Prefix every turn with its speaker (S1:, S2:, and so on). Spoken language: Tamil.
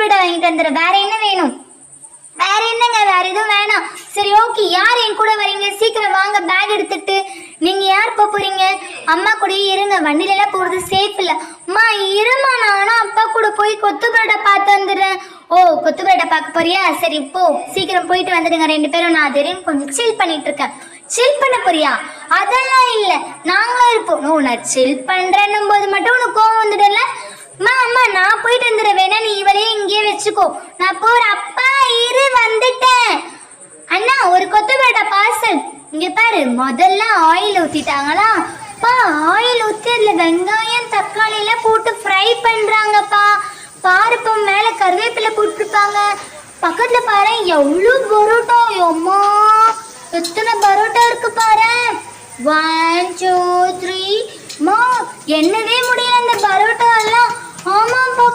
S1: பரோட்டா வாங்கிட்டு வந்துடுறேன். வேற என்ன வேணும்? வேற என்னங்க? வேற எதுவும் வேணாம். சரி ஓகே, யார் என் கூட வரீங்க? சீக்கிரம் வாங்க, பேக் எடுத்துட்டு. நீங்க யார் போறீங்க? அம்மா கூட இருங்க, வண்டியில எல்லாம் போறது சேஃப் இல்ல. அம்மா இருமா, நானும் அப்பா கூட போய் கொத்து பரோட்டா பார்த்து வந்துடுறேன். ஓ, கொத்து பரோட்டா பார்க்க போறியா? சரி போ, சீக்கிரம் போயிட்டு வந்துடுங்க ரெண்டு பேரும். நான் தெரியும் கொஞ்சம் சில் பண்ணிட்டு இருக்கேன். சில் பண்ண போறியா? அதெல்லாம் இல்ல, நாங்களும் இருப்போம். ஓ, நான் சில் பண்றேன்னும் போது மட்டும் உனக்கு கோவம் வந்துடல. அம்மா அம்மா நான் போயிட்டு வந்துடுறேன், வேணா நீ இவளையே இங்கேயே வச்சுக்கோ, நான் போறேன். அப்பா இரு, வந்துட்டேன். அண்ணா ஒரு கொத்து பரோட்டா பார்சல். இங்க பாரு, முதல்ல ஆயில் ஊத்திட்டாங்களா? பா ஆயில் ஊத்தி அதுல வெங்காயம் தக்காளி எல்லாம் போட்டு ஃப்ரை பண்றாங்கப்பா. பாருப்பா, மேல கருவேப்பிலை போட்டுருப்பாங்க. பக்கத்துல பாரு எவ்வளவு பரோட்டா. அம்மா எத்தனை பரோட்டா இருக்கு பாரு. 1 2 3. மா என்னவே முடியல அந்த பரோட்டா எல்லாம். ஆமாப்பா